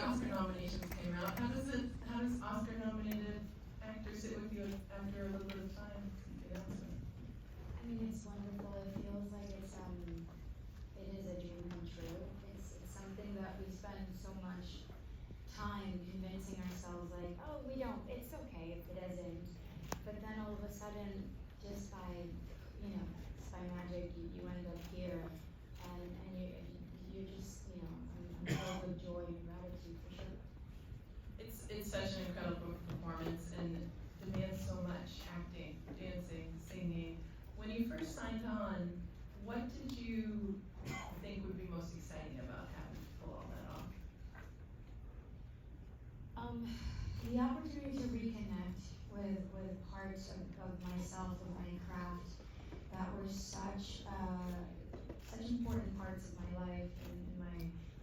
Oscar nominations came out. How does Oscar-nominated actors sit with you after a little bit of time since the announcement? I mean, it's wonderful. It feels like it is a dream come true. It's something that we spend so much time convincing ourselves like, oh, it's okay if it isn't. But then all of a sudden, just by magic, you end up here, and you're just, I'm filled with joy and gratitude for sure. It's such an incredible performance and demands so much acting, dancing, singing. When you first signed on, what did you think would be most exciting about having to pull all that off? The opportunity to reconnect with parts of myself, of my craft, that were such important parts of my life in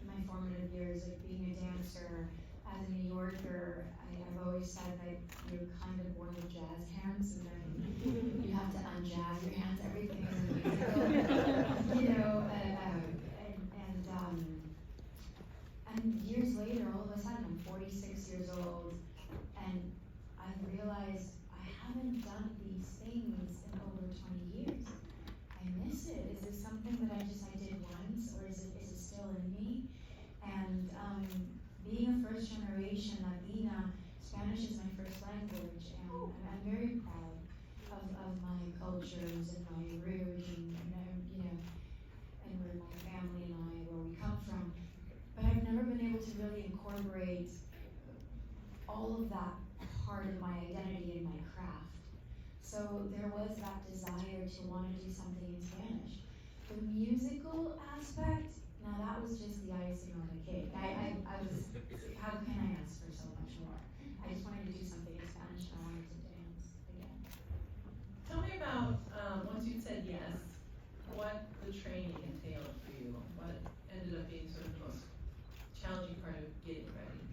my formative years, like being a dancer. As a New Yorker, I've always said that you're kind of born with jazz hands, and then you have to unjazz your hands. Everything is a musical, and years later, all of a sudden, I'm 46 years old, and I've realized I haven't done these things in over 20 years. I miss it. Is this something that I did once, or is it still in me? And being a first generation Latina, Spanish is my first language, and I'm very proud of my cultures and my roots and where my family and where we come from. But I've never been able to really incorporate all of that part of my identity in my craft. So there was that desire to want to do something in Spanish. The musical aspect, now that was just the icing on the cake. I was, how can I ask for so much more? I just wanted to do something in Spanish and I wanted to dance again. Tell me about, once you said yes, what the training entailed for you. What ended up being sort of the most challenging part of getting ready?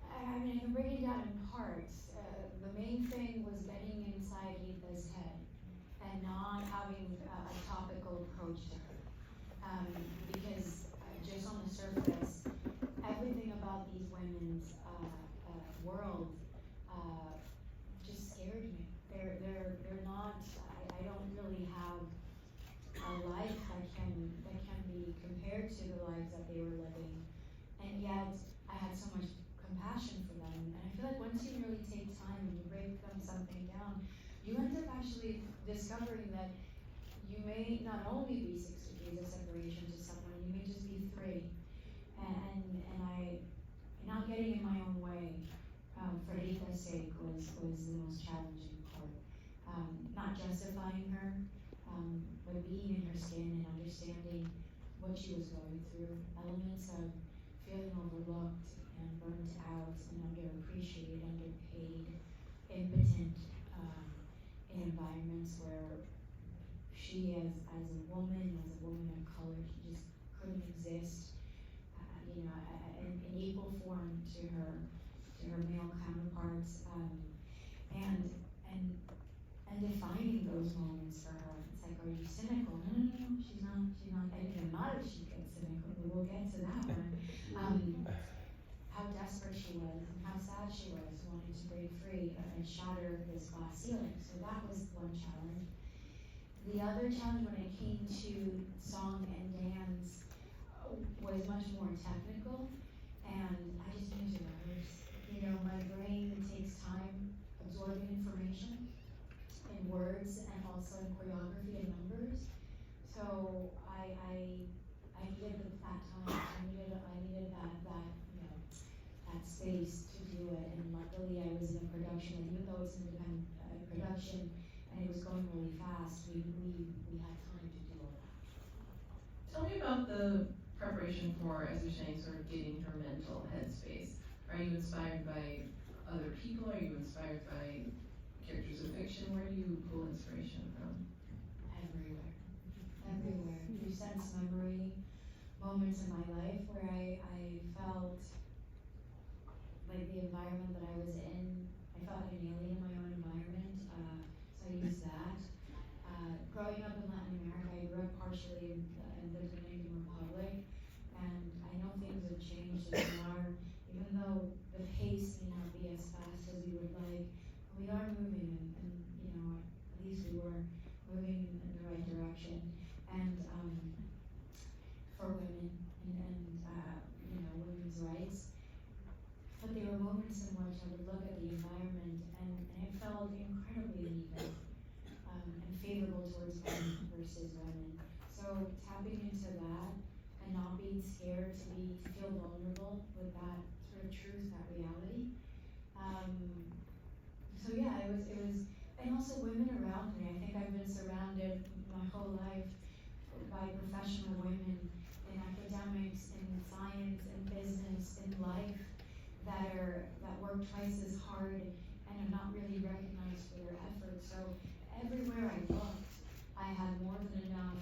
I mean, I can break it down in parts. The main thing was getting inside Etha's head and not having a topical approach to her. Because just on the surface, everything about these women's world just scared me. They're not. I don't really have a life that can be compared to the lives that they were living, and yet I had so much compassion for them. And I feel like once you really take time and you break something down, you end up actually discovering that you may not only be 6 degrees of separation to someone, you may just be 3. And not getting in my own way for Etha's sake was the most challenging part. Not justifying her, but being in her skin and understanding what she was going through. Elements of feeling overlooked and burnt out and underappreciated, underpaid, impotent in environments where she, as a woman of color, she just couldn't exist, in equal form to her male counterparts, and defining those moments for her. It's like, are you cynical? No, she's not. And not if she gets cynical, but we'll get to that one. How desperate she was and how sad she was, wanting to break free and shatter this glass ceiling. So that was one challenge. The other challenge when it came to song and dance was much more technical, and I just used words. My brain takes time absorbing information in words and also in choreography and numbers. So I needed that time. I needed that space to do it. And luckily, I was in a production, and even though it's an independent production and it was going really fast, we had time to do all that. Tell me about the preparation for, as you're saying, sort of getting her mental headspace. Are you inspired by other people? Are you inspired by characters of fiction? Where do you pull inspiration from? Everywhere. Through sense memory, moments in my life where I felt like the environment that I was in, I felt like an alien in my own environment, so I used that. Growing up in Latin America, I grew up partially in the Dominican Republic, and I know things have who we are, even though the pace may not be as fast as we would like, we are moving, and at least we were moving in the right direction. And for women and women's rights. But there were moments in which I would look at the environment and it felt incredibly uneven and favorable towards men versus women. So tapping into that and not being scared to feel vulnerable with that sort of truth, that reality. So yeah, it was, and also women around me. I think I've been surrounded my whole life by professional women in academics, in science, in business, in life that work twice as hard and are not really recognized for their efforts. So everywhere I looked, I had more than enough,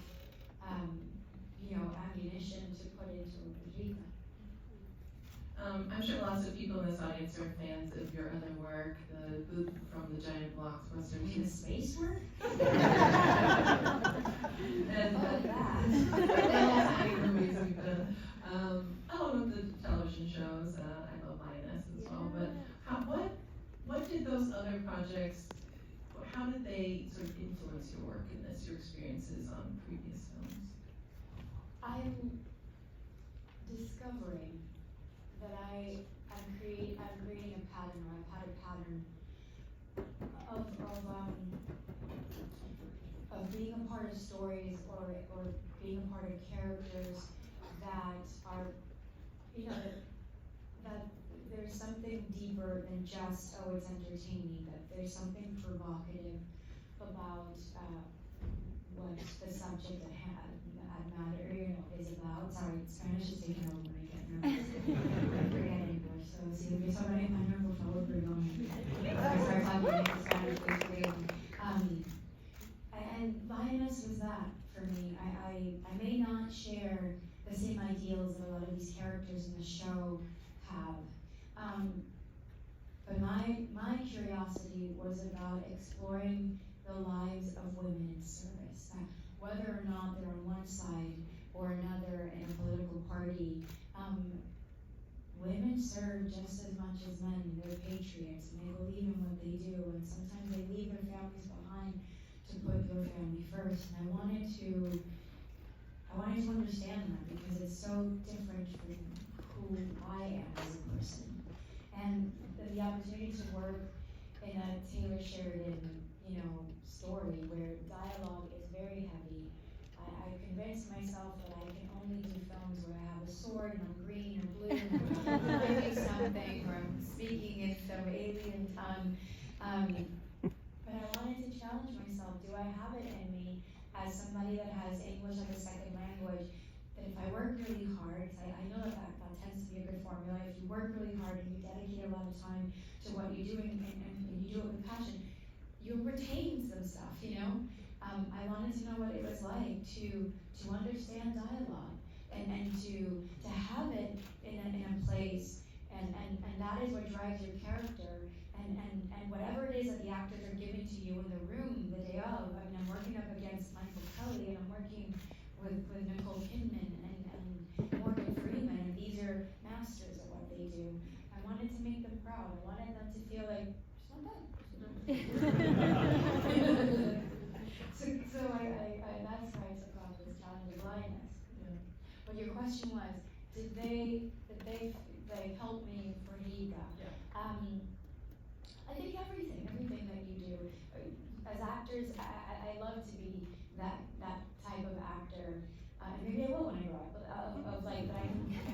ammunition to put into Rita. I'm sure lots of people in this audience are fans of your other work, the Booth from the Giant Blockbuster. The space work? And that. amazing. All of the television shows. I love Lioness as well. But what did those other projects? How did they sort of influence your work in this? Your experiences on previous films? I'm discovering that I'm creating a pattern, or I've had a pattern of being a part of stories or being a part of characters that are, that there's something deeper than just, oh, it's entertaining, that there's something provocative about what the subject at matter, is about. Sorry, Spanish is taking over when I get nervous. I forget English, so si empiezo a hablar español, por favor, perdón. I start talking in Spanish, please forgive me. And Lioness was that for me. I may not share the same ideals that a lot of these characters in the show have. But my curiosity was about exploring the lives of women in service. Whether or not they're on one side or another in a political party, women serve just as much as men. They're patriots and they believe in what they do, and sometimes they leave their families behind to put your family first. And I wanted to understand that because it's so different from who I am as a person. And the opportunity to work in a Taylor Sheridan, story where dialogue is very heavy. I convinced myself that I can only do films where I have a sword and I'm green or blue and I'm doing something or I'm speaking in some alien tongue. But I wanted to challenge myself. Do I have it in me as somebody that has English as a second language, that if I work really hard, I know that tends to be a good formula. If you work really hard and you dedicate a lot of time to what you do and you do it with passion, you'll retain some stuff, I wanted to know what it was like to understand dialogue and to have it in a place and that is what drives your character and whatever it is that the actors are giving to you in the room the day of. I mean, I'm working up against Michael Kelly and I'm working with Nicole Kidman and Morgan Freeman, and these are masters at what they do. I wanted to make them proud. I wanted them to feel like, she's not done. So that's why I took on this challenge of Lioness. Yeah. But your question was, did they help me for Riga? Yeah. I think everything that you do. As actors, I love to be that type of actor. Maybe I will when I grow up, but I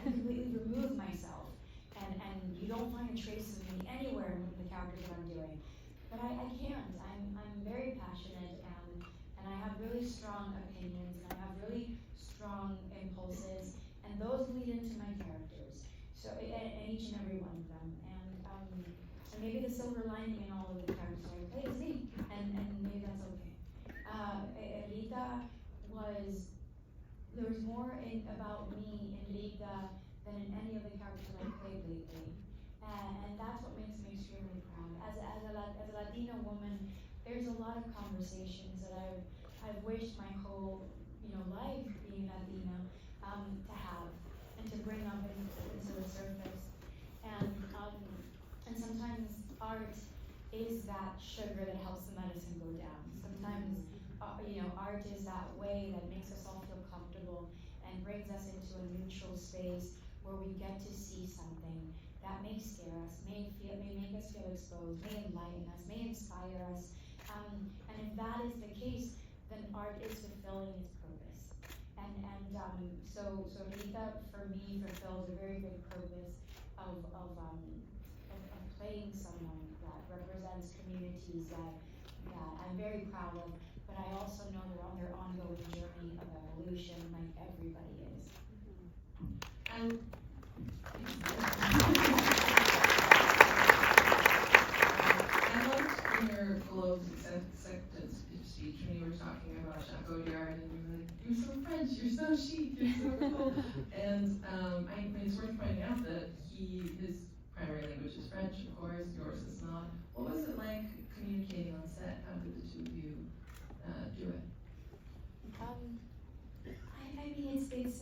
completely remove myself and you don't find a trace of me anywhere in the characters that I'm doing. But I can't. I'm very passionate and I have really strong opinions and I have really strong impulses and those lead into my characters. So and each and every one of them. And maybe the silver lining in all of the characters I play is me. And maybe that's okay. Rita there was more about me in Rita than in any of the characters I've played lately. And that's what makes me extremely proud. As a Latina woman, there's a lot of conversations that I've wished my whole life being Latina to have and to bring up into the surface. that sugar that helps the medicine go down. Sometimes, art is that way that makes us all feel comfortable and brings us into a neutral space where we get to see something that may scare us, may make us feel exposed, may enlighten us, may inspire us. And if that is the case, then art is fulfilling its purpose. So Rita, for me, fulfills a very big purpose of playing someone that represents communities that I'm very proud of, but I also know they're on their ongoing journey of evolution, like everybody is. And I loved in your Globe's acceptance speech when you were talking about Jacques Audiard, and you were like, "You're so French, you're so chic, you're so cool." And it's worth pointing out that his primary language is French, of course. Yours is not. What was it like communicating on set? How did the two of you do it? I mean, it's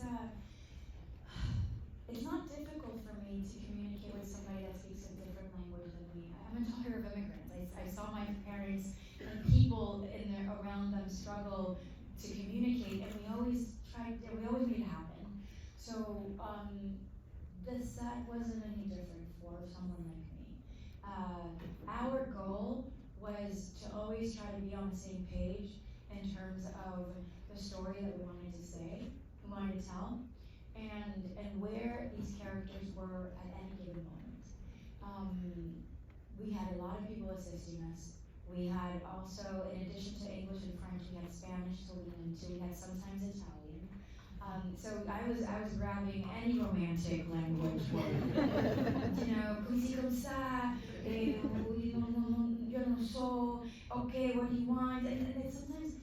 not difficult for me to communicate with somebody that speaks a different language than me. I'm a daughter of immigrants. I saw my parents and people around them struggle to communicate, and we always made it happen. So the set wasn't any different for someone like me. Our goal was to always try to be on the same page in terms of the story that we wanted to say, we wanted to tell, and where these characters were at any given moment. We had a lot of people assisting us. We had also, in addition to English and French, we had Spanish to lean into. We had sometimes Italian. So I was grabbing any romantic language word. Così comme ça, yo no so, okay, what do you want? And sometimes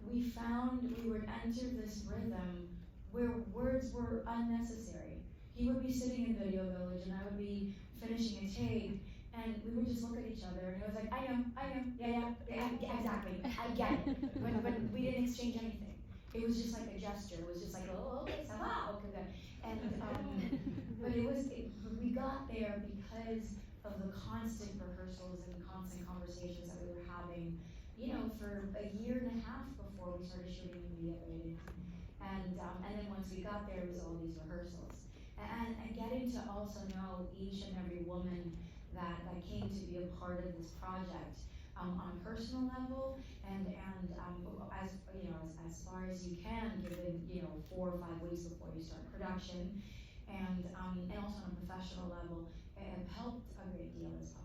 we would enter this rhythm where words were unnecessary. He would be sitting in Video Village and I would be finishing a tape, and we would just look at each other and it was like, I know, yeah, exactly, I get it. But we didn't exchange anything. It was just like a gesture. It was just like, oh, okay, ça va, okay, good. And but we got there because of the constant rehearsals and constant conversations that we were having, for a year and a half before we started shooting immediately. And then once we got there, it was all these rehearsals. And getting to also know each and every woman that came to be a part of this project on a personal level, and as far as you can, given 4 or 5 weeks before you start production, and also on a professional level, it helped a great deal as well.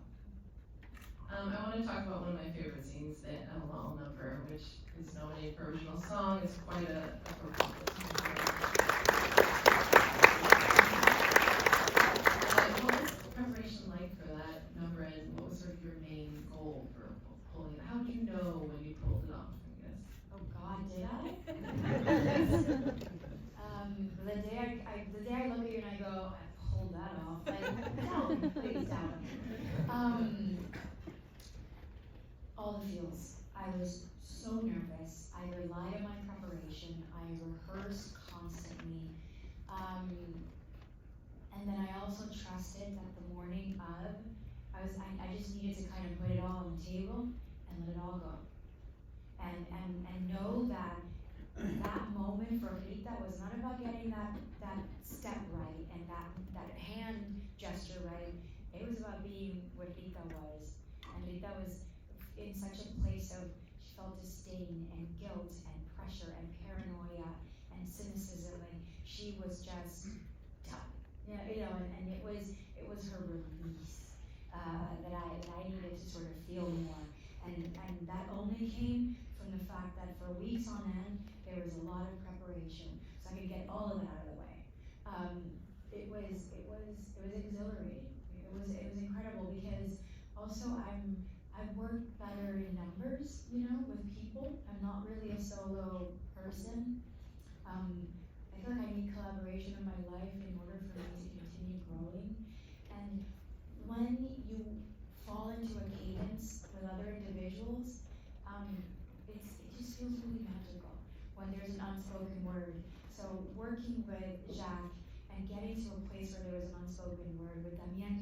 I want to talk about one of my favorite scenes, the LOL number, which is nominated for original song. It's quite a what was the preparation like for that number, and what was sort of your main goal for pulling it? How did you know when you pulled it off, I guess? Oh God, did I? The day I look at you and I go, I pulled that off. Like, please tell me. All the feels. I was so nervous. I relied on my preparation. I rehearsed constantly. And then I also trusted that the morning of, I just needed to kind of put it all on the table and let it all go. And know that moment for Rita was not about getting that step right and that hand gesture right. It was about being what Rita was. And Rita was in such a place of, she felt disdain and guilt and pressure and paranoia and cynicism, and she was just tough. And it was her release that I needed to sort of feel more. And that only came from the fact that for weeks on end, there was a lot of preparation, so I could get all of that out of the way. It was exhilarating. It was incredible because also I work better in numbers, with people. I'm not really a solo person. I feel like I need collaboration in my life in order for me to continue growing. And when you fall into a cadence with other individuals, it just feels really magical when there's an unspoken word. So working with Jacques and getting to a place where there was an unspoken word with Emilia,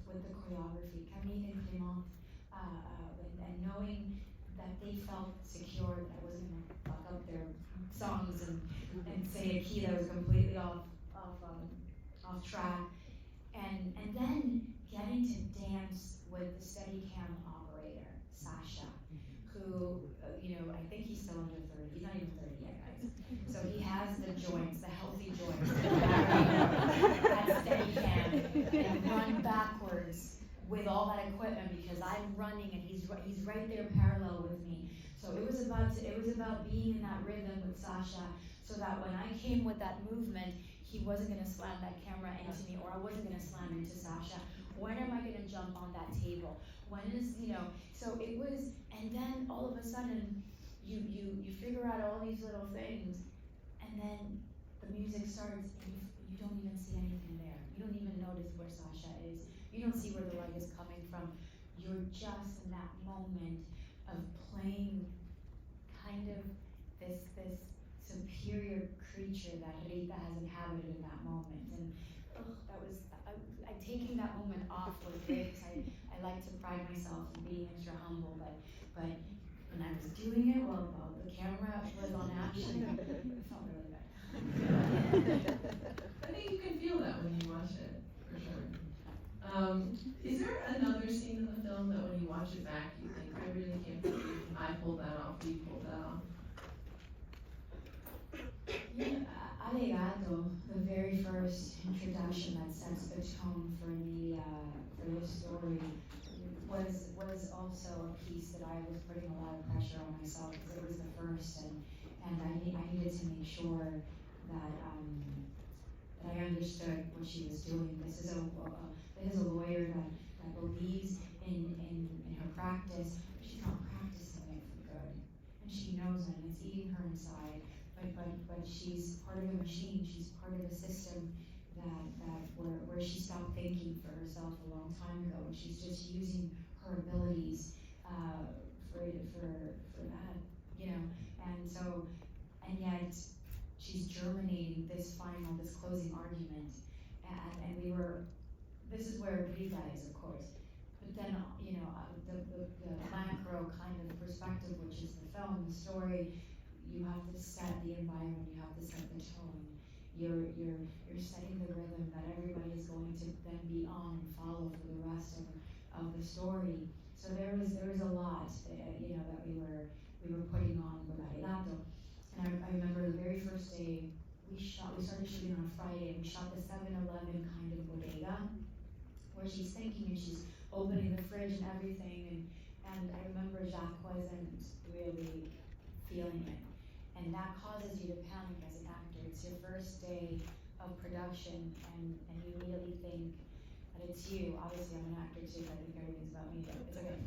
with the choreography, Camille and Clément, and knowing that they felt secure that I wasn't gonna fuck up their songs and say a key that was completely off track, and then getting to dance with the Steadicam operator, Sasha, who, I think he's still under 30. He's not even 30 yet, guys. So he has the joints, the healthy joints, that Steadicam, and run backwards with all that equipment because I'm running and he's right there parallel with me. So it was about being in that rhythm with Sasha, so that when I came with that movement, he wasn't gonna slam that camera into me, or I wasn't gonna slam into Sasha. When am I gonna jump on that table? When is, so it was, and then all of a sudden, you figure out all these little things, and then the music starts, and you don't even see anything there. You don't even notice where Sasha is. You don't see where the light is coming from. You're just in that moment of playing kind of this superior creature that Rita has inhabited in that moment. And that was, I taking that moment off was great, because I like to pride myself in being extra humble, but when I was doing it while the camera was on action, it felt really bad. I think you can feel that when you watch it, for sure. Is there another scene in the film that when you watch it back, you think, I really can't believe I pulled that off, you pulled that off? Yeah, Aero, the very first introduction that sets the tone for Emilia, for this story, was also a piece that I was putting a lot of pressure on myself, because it was the first, and I needed to make sure that I understood what she was doing. This is a lawyer that believes in her practice, but she's not practicing it for good, and she knows it, and it's eating her inside. But she's part of a machine. She's part of a system where she stopped thinking for herself a long time ago, and she's just using her abilities for that, and yet she's germinating this closing argument, and this is where Rita is, of course, but then, the macro kind of perspective, which is the film, the story, you have to set the environment, you have to set the tone. You're setting the rhythm that everybody is going to then be on and follow for the rest of the story. So there was a lot, that we were putting on with Aero. And I remember the very first day we started shooting on a Friday, and we shot the 7-Eleven kind of bodega, where she's thinking and she's opening the fridge and everything, and I remember Jacques wasn't really feeling it. And that causes you to panic as an actor. It's your first day of production, and you immediately think that it's you. Obviously, I'm an actor too, so I think everything's about me, but it's okay.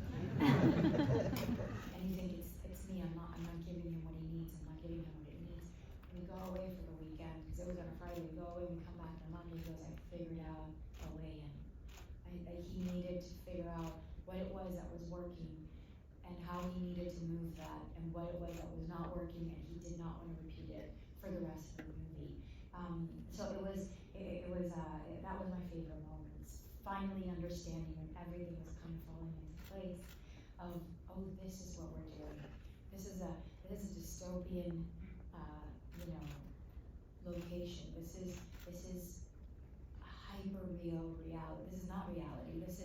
And you think it's me. I'm not giving him what he needs. I'm not giving him what he needs. We go away for the weekend, because it was on a Friday. We go away, we come back on Monday. He goes, I figured out a way in. He needed to figure out what it was that was working, and how he needed to move that, and what it was that was not working, and he did not want to repeat it for the rest of the movie. So that was my favorite moments. Finally understanding when everything was kind of falling into place of, oh, this is what we're doing. This is a dystopian, location. This is a hyper real reality. This is not reality. This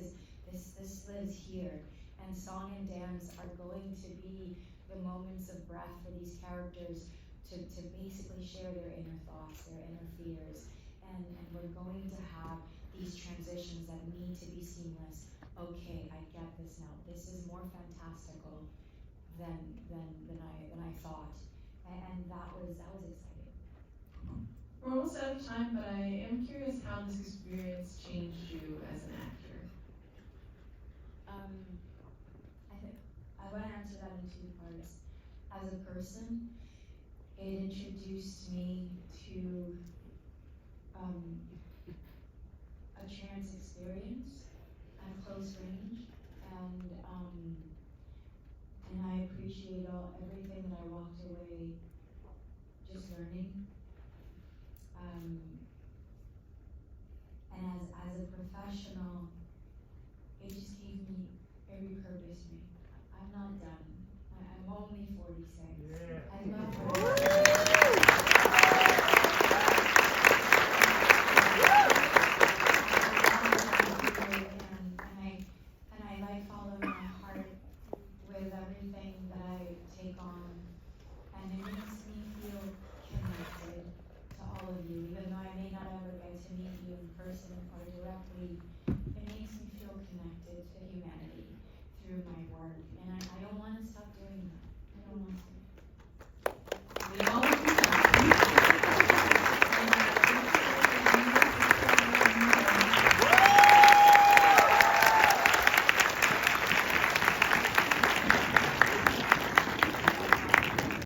lives here. And song and dance are going to be the moments of breath for these characters to basically share their inner thoughts, their inner fears. And we're going to have these transitions that need to be seamless. Okay, I get this now. This is more fantastical than I thought. And that was exciting. We're almost out of time, but I am curious how this experience changed you as an actor. I want to answer that in two parts. As a person, it introduced me to a trance experience at close range, and I appreciate everything that I walked away just learning. And as a professional, it repurposed me. I'm not done. I'm only 46. Yeah. I'm not